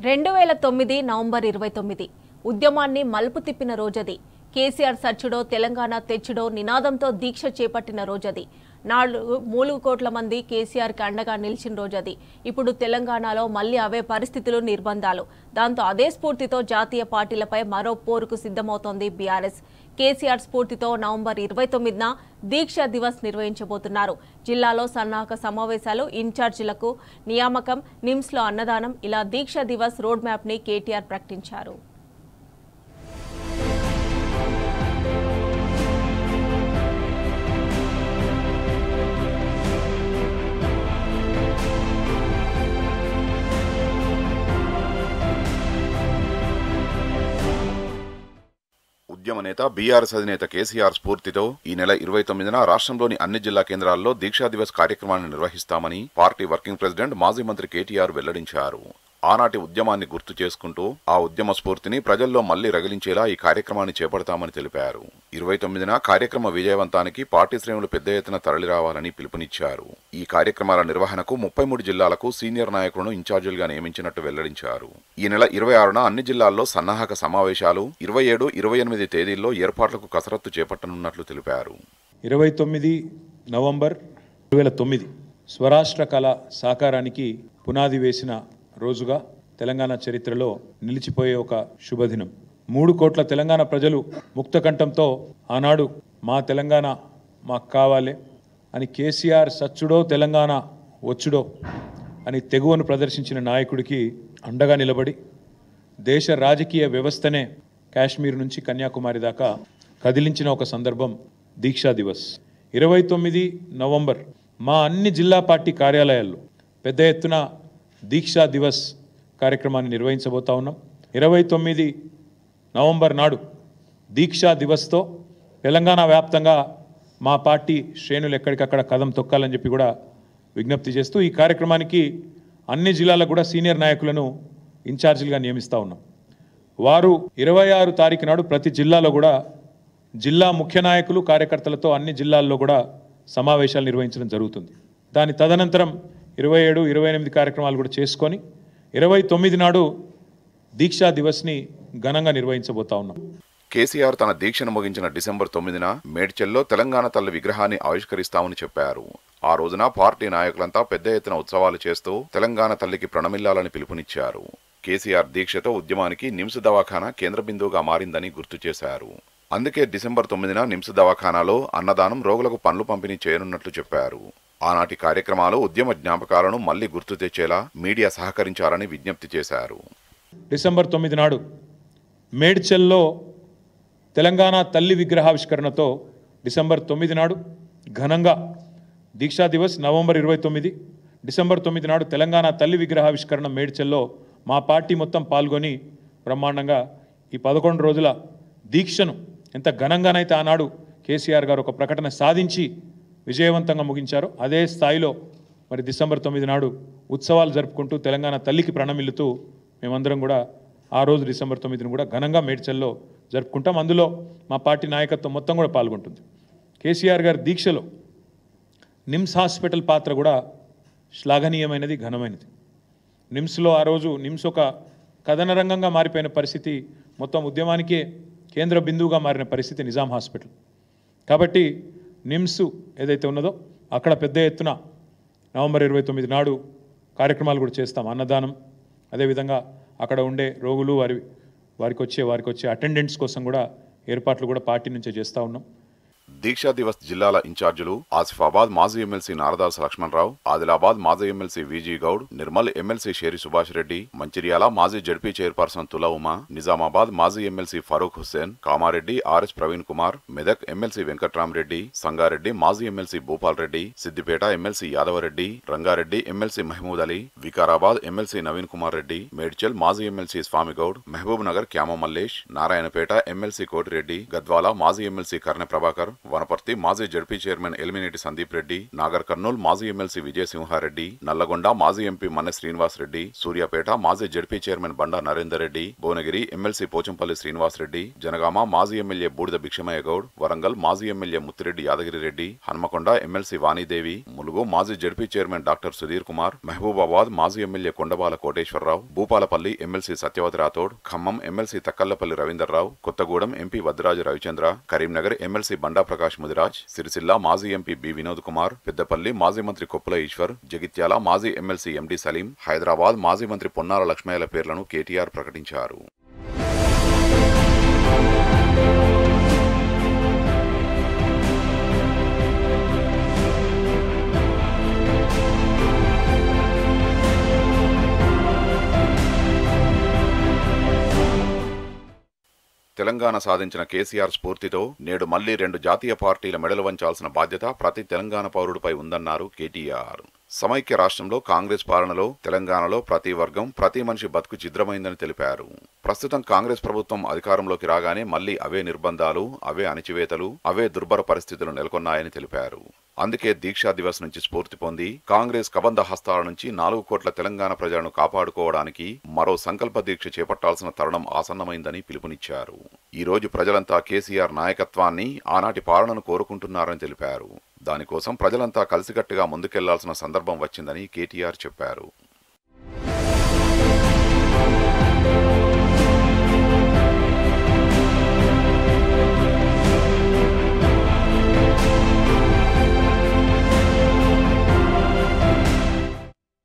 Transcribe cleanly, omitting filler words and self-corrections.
2009 November 29 ఉద్యమాన్ని మలుపు తిప్పిన రోజది. కేసీఆర్ సచ్చుడో తెలంగాణ తెచ్చుడో నినాదంతో దీక్ష చేపట్టిన రోజది. 4 కోట్ల మంది కేసీఆర్కి అండగా నిలిచిన రోజది. ఇప్పుడు తెలంగాణలో మళ్లీ అవే పరిస్థితులు, నిర్బంధాలు. దాంతో అదే స్ఫూర్తితో జాతీయ పార్టీలపై మరో పోరుకు సిద్ధమవుతోంది బీఆర్ఎస్. కేసీఆర్ స్ఫూర్తితో నవంబర్ 29న దీక్షా దివస్ నిర్వహించబోతున్నారు. జిల్లాలో సన్నాహక సమావేశాలు, ఇన్ఛార్జీలకు నియామకం, నిమ్స్లో అన్నదానం, ఇలా దీక్షా దివస్ రోడ్ మ్యాప్ ని కేటీఆర్ ప్రకటించారు. ఉద్యమ నేత బీఆర్ఎస్ అధినేత కేసీఆర్ స్ఫూర్తితో ఈ నెల 29న రాష్ట్రంలోని అన్ని జిల్లా కేంద్రాల్లో దీక్షా దివస్ కార్యక్రమాన్ని నిర్వహిస్తామని పార్టీ వర్కింగ్ ప్రెసిడెంట్ మాజీ మంత్రి కేటీఆర్ వెల్లడించారు. ఆనాటి ఉద్యమాన్ని గుర్తు చేసుకుంటూ ఆ ఉద్యమ స్ఫూర్తిని ప్రజల్లో మళ్లీ రగిలించేలా ఈ కార్యక్రమాన్ని చేపడతామని తెలిపారు. 29న కార్యక్రమ విజయవంతానికి పార్టీ శ్రేణులు పెద్ద ఎత్తున తరలిరావాలని పిలుపునిచ్చారు. ఈ కార్యక్రమాల నిర్వహణకు 33 జిల్లాలకు సీనియర్ నాయకులను ఇన్ఛార్జీలుగా నియమించినట్టు వెల్లడించారు. ఈ నెల 26న అన్ని జిల్లాల్లో సన్నాహక సమావేశాలు, 27, 28 తేదీల్లో ఏర్పాట్లకు కసరత్తు చేపట్టనున్నట్లు తెలిపారు. 29 నవంబర్ 2009 స్వరాష్ట్ర కళ సాకారానికి పునాది వేసిన రోజుగా తెలంగాణ చరిత్రలో నిలిచిపోయే ఒక శుభదినం. 3 కోట్ల తెలంగాణ ప్రజలు ముక్తకంఠంతో ఆనాడు మా తెలంగాణ మాకు కావాలి అని కేసీఆర్ సచ్చుడో తెలంగాణ వచ్చుడో అని తెగువను ప్రదర్శించిన నాయకుడికి అండగా నిలబడి దేశ రాజకీయ వ్యవస్థనే కాశ్మీర్ నుంచి కన్యాకుమారి దాకా కదిలించిన ఒక సందర్భం దీక్షా దివస్. 29 నవంబర్ మా అన్ని జిల్లా పార్టీ కార్యాలయాల్లో పెద్ద ఎత్తున దీక్షా దివస్ కార్యక్రమాన్ని నిర్వహించబోతా ఉన్నాం. 29 నవంబర్ నాడు దీక్షా దివస్తో తెలంగాణ వ్యాప్తంగా మా పార్టీ శ్రేణులు ఎక్కడికక్కడ కదం తొక్కాలని చెప్పి కూడా విజ్ఞప్తి చేస్తూ ఈ కార్యక్రమానికి అన్ని జిల్లాలకు కూడా సీనియర్ నాయకులను ఇన్ఛార్జీలుగా నియమిస్తూ ఉన్నాం. వారు 26 తారీఖు నాడు ప్రతి జిల్లాలో కూడా జిల్లా ముఖ్య నాయకులు, కార్యకర్తలతో అన్ని జిల్లాల్లో కూడా సమావేశాలు నిర్వహించడం జరుగుతుంది. దాని తదనంతరం 27, 28 కార్యక్రమాలు కూడా చేసుకొని 29 నాడు దీక్షా దివస్ని ఘనంగా నిర్వహించబోతా ఉన్నాం. కేసీఆర్ తన దీక్షను ముగించిన డిసెంబర్ 9న మేడ్చల్లో తెలంగాణ తల్లి విగ్రహాన్ని ఆవిష్కరిస్తామని చెప్పారు. ఆ రోజున పార్టీ నాయకులంతా పెద్ద ఎత్తున ఉత్సవాలు చేస్తూ తెలంగాణ తల్లికి ప్రణమిల్లాలని పిలుపునిచ్చారు. కేసీఆర్ దీక్షతో ఉద్యమానికి నిమ్స్ దవాఖానా కేంద్ర బిందువుగా మారిందని గుర్తు చేశారు. అందుకే డిసెంబర్ 9న నిమ్స్ దవాఖానాలో అన్నదానం, రోగులకు పండ్లు పంపిణీ చేయనున్నట్లు చెప్పారు. ఆనాటి కార్యక్రమాలు ఉద్యమ జ్ఞాపకాలను మళ్లీ గుర్తు తెచ్చేలా మీడియా సహకరించాలని విజ్ఞప్తి చేశారు. డిసెంబర్ 9 నాడు మేడ్చల్లో తెలంగాణ తల్లి విగ్రహావిష్కరణతో డిసెంబర్ 9 నాడు ఘనంగా దీక్షా దివస్, నవంబర్ 29, డిసెంబర్ 9 నాడు తెలంగాణ తల్లి విగ్రహావిష్కరణ మేడ్చల్లో మా పార్టీ మొత్తం పాల్గొని బ్రహ్మాండంగా ఈ 11 రోజుల దీక్షను ఎంత ఘనంగానైతే ఆనాడు కేసీఆర్ గారు ఒక ప్రకటన సాధించి విజయవంతంగా ముగించారో అదే స్థాయిలో మరి డిసెంబర్ 9 నాడు ఉత్సవాలు జరుపుకుంటూ తెలంగాణ తల్లికి ప్రణమిల్లుతూ మేమందరం కూడా ఆ రోజు డిసెంబర్ 9ను కూడా ఘనంగా మేడ్చల్లో జరుపుకుంటాం. అందులో మా పార్టీ నాయకత్వం మొత్తం కూడా పాల్గొంటుంది. కేసీఆర్ గారి దీక్షలో నిమ్స్ హాస్పిటల్ పాత్ర కూడా శ్లాఘనీయమైనది, ఘనమైనది. నిమ్స్లో ఆ రోజు నిమ్స్ ఒక కథన రంగంగా మారిపోయిన పరిస్థితి, మొత్తం ఉద్యమానికే కేంద్ర బిందువుగా మారిన పరిస్థితి నిజాం హాస్పిటల్. కాబట్టి నిమ్స్ ఏదైతే ఉన్నదో అక్కడ పెద్ద ఎత్తున నవంబర్ 29 నాడు కార్యక్రమాలు కూడా చేస్తాం. అన్నదానం, అదేవిధంగా అక్కడ ఉండే రోగులు వారికి వచ్చే అటెండెంట్స్ కోసం కూడా ఏర్పాట్లు కూడా పార్టీ నుంచే చేస్తూ ఉన్నాం. దీక్షా దివస్ జిల్లాల ఇన్ఛార్జీలు ఆసిఫాబాద్ మాజీ ఎమ్మెల్సీ నారదాస్ లక్ష్మణరావు, ఆదిలాబాద్ మాజీ ఎమ్మెల్సీ విజీ గౌడ్, నిర్మల్ ఎమ్మెల్సీ షేరి సుభాష్ రెడ్డి, మంచిర్యాల మాజీ జడ్పీ చైర్పర్సన్ తుల ఉమా, నిజామాబాద్ మాజీ MLC Farooq Hussain, Kamareddy RS Praveen Kumar, Medak MLC Venkatramireddy, Sangareddy మాజీ MLC Bhupal Reddy, Siddipet MLC Yadavareddy, Rangareddy MLC Mahmood Ali, Vikarabad MLC Naveen Kumar Reddy, Medchal మాజీ MLC Swamigoud, Mahabubnagar Kyama Mallesh, Narayanpet MLC Kotireddy, Gadwal మాజీ ఎమ్మెల్సీ కర్ణ ప్రభాకర్, వనపర్తి మాజీ జడ్పీ చైర్మన్ ఎలిమినేటి సందీప్ రెడ్డి, నాగర్ కర్నూల్ మాజీ ఎమ్మెల్సీ విజయసింహారెడ్డి, నల్లగొండ మాజీ ఎంపీ మన్నె శ్రీనివాస్ రెడ్డి, సూర్యాపేట మాజీ ZP chairman Banda Narender Reddy, Bhuvanagiri MLC Pochampally Srinivas Reddy, Jangaon మాజీ ఎమ్మెల్యే బూడిద భిక్షమయ్య గౌడ్, వరంగల్ మాజీ ఎమ్మెల్యే ముత్తిరెడ్డి యాదగిరి రెడ్డి, హన్మకొండ ఎమ్మెల్సీ వాణిదేవి, ములుగు మాజీ ZP chairman doctor Sudheer Kumar, Mahabubabad మాజీ MLA Kondabala Koteswararao, Bhupalpally MLC Satyavathi Rathod, Khammam MLC Takkallapalli Ravinderrao, Kothagudem MP Vaddiraju Ravichandra, Karimnagar MLC Banda Prakash Mudiraj, Sircilla మాజీ ఎంపీ బి వినోద్ కుమార్, పెద్దపల్లి మాజీ మంత్రి కొప్పుల ఈశ్వర్, జగిత్యాల మాజీ ఎమ్మెల్సీ ఎండి సలీం, హైదరాబాద్ మాజీ మంత్రి పొన్నాల లక్ష్మయ్యల పేర్లను కేటీఆర్ ప్రకటించారు. తెలంగాణ సాధించిన కేసీఆర్ స్ఫూర్తితో నేడు మళ్లీ 2 జాతీయ పార్టీల మెడలు వంచాల్సిన బాధ్యత ప్రతి తెలంగాణ పౌరుడిపై ఉందన్నారు కేటీఆర్. సమైక్య రాష్ట్రంలో కాంగ్రెస్ పాలనలో తెలంగాణలో ప్రతి వర్గం ప్రతి మనిషి బతుకు ఛిద్రమైందని తెలిపారు. ప్రస్తుతం కాంగ్రెస్ ప్రభుత్వం అధికారంలోకి రాగానే మళ్లీ అవే నిర్బంధాలు, అవే అణచివేతలు, అవే దుర్భర పరిస్థితులు నెలకొన్నాయని తెలిపారు. అందుకే దీక్షా దివస్ నుంచి స్ఫూర్తి పొంది కాంగ్రెస్ కబంధ హస్తాల నుంచి 4 కోట్ల తెలంగాణ ప్రజలను కాపాడుకోవడానికి మరో సంకల్ప దీక్ష చేపట్టాల్సిన తరుణం ఆసన్నమైందని పిలుపునిచ్చారు. ఈ రోజు ప్రజలంతా కేసీఆర్ నాయకత్వాన్ని, ఆనాటి పాలనను కోరుకుంటున్నారని తెలిపారు. దానికోసం ప్రజలంతా కలిసికట్టుగా ముందుకెళ్లాల్సిన సందర్భం వచ్చిందని కేటీఆర్ చెప్పారు.